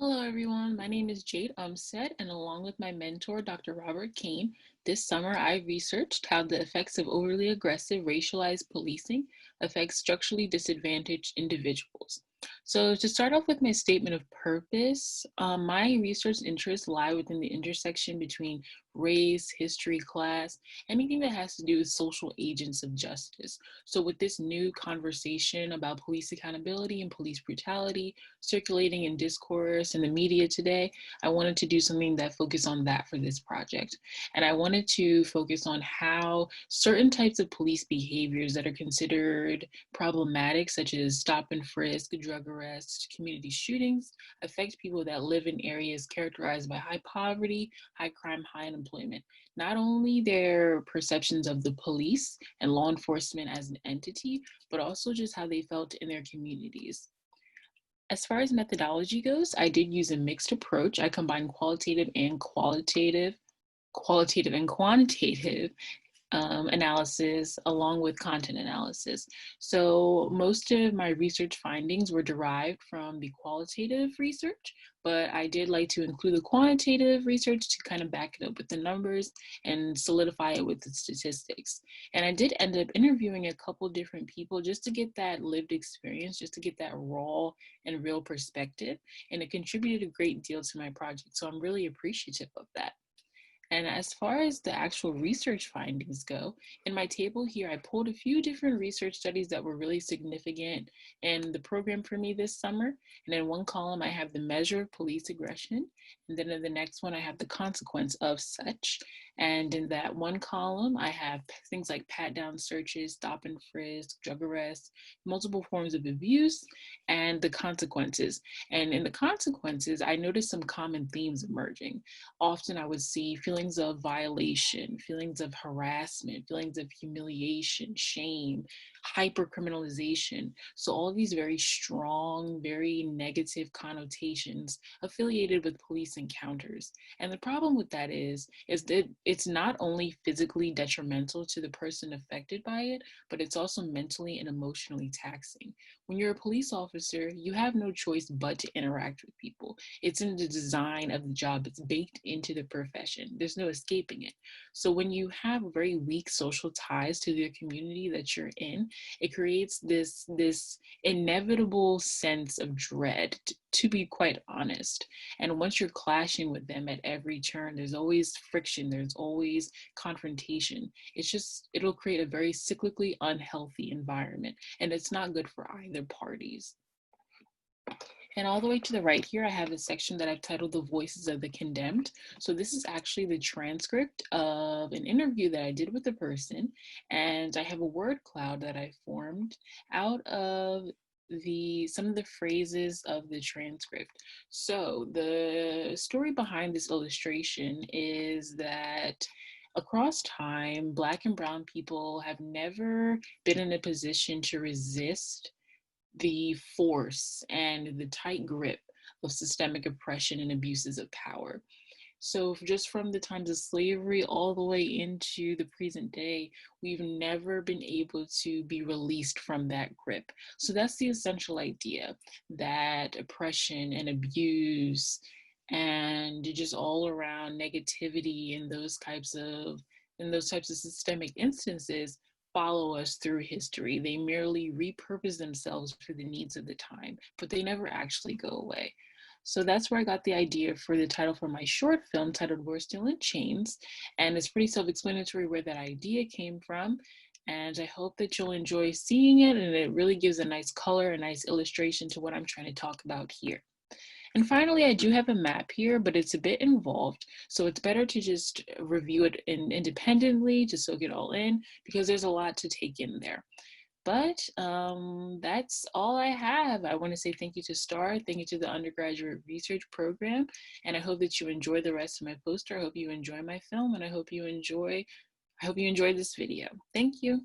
Hello, everyone. My name is Jade Umstead, and along with my mentor, Dr. Robert Kane, this summer I researched how the effects of overly aggressive racialized policing affect structurally disadvantaged individuals. So, to start off with my statement of purpose, my research interests lie within the intersection between race, history, class, anything that has to do with social agents of justice. So, with this new conversation about police accountability and police brutality, circulating in discourse and the media today, I wanted to do something that focused on that for this project. And I wanted to focus on how certain types of police behaviors that are considered problematic, such as stop and frisk, drug arrests, community shootings, affect people that live in areas characterized by high poverty, high crime, high unemployment. Not only their perceptions of the police and law enforcement as an entity, but also just how they felt in their communities. As far as methodology goes, I did use a mixed approach. I combined qualitative and quantitative analysis along with content analysis. So most of my research findings were derived from the qualitative research, but I did like to include the quantitative research to kind of back it up with the numbers and solidify it with the statistics. And I did end up interviewing a couple different people just to get that lived experience, just to get that raw and real perspective. And it contributed a great deal to my project. So I'm really appreciative of that. And as far as the actual research findings go, in my table here, I pulled a few different research studies that were really significant in the program for me this summer. And in one column, I have the measure of police aggression. And then in the next one, I have the consequence of such. And in that one column, I have things like pat down searches, stop and frisk, drug arrests, multiple forms of abuse, and the consequences. And in the consequences, I noticed some common themes emerging. Often I would see feelings of violation, feelings of harassment, feelings of humiliation, shame, hypercriminalization. So all of these very strong, very negative connotations affiliated with police encounters. And the problem with that is that it's not only physically detrimental to the person affected by it, but it's also mentally and emotionally taxing. When you're a police officer, you have no choice but to interact with people. It's in the design of the job. It's baked into the profession. There's no escaping it. So when you have very weak social ties to the community that you're in, it creates this inevitable sense of dread, to be quite honest. And once you're clashing with them at every turn, there's always friction, there's always confrontation. It'll create a very cyclically unhealthy environment, and it's not good for either parties. And all the way to the right here, I have a section that I've titled The Voices of the Condemned. So this is actually the transcript of an interview that I did with a person. And I have a word cloud that I formed out of some of the phrases of the transcript. So the story behind this illustration is that across time, Black and Brown people have never been in a position to resist the force and the tight grip of systemic oppression and abuses of power. So just from the times of slavery all the way into the present day, we've never been able to be released from that grip. So that's the essential idea, that oppression and abuse and just all around negativity and those types of systemic instances follow us through history. They merely repurpose themselves for the needs of the time, but they never actually go away. So that's where I got the idea for the title for my short film titled We're Still in Chains. And it's pretty self-explanatory where that idea came from. And I hope that you'll enjoy seeing it. And it really gives a nice color, a nice illustration to what I'm trying to talk about here. And finally, I do have a map here, but it's a bit involved. So it's better to just review it independently to soak it all in, because there's a lot to take in there. But that's all I have. I want to say thank you to STAR, thank you to the undergraduate research program, and I hope that you enjoy the rest of my poster. I hope you enjoy my film, and I hope you enjoy this video. Thank you.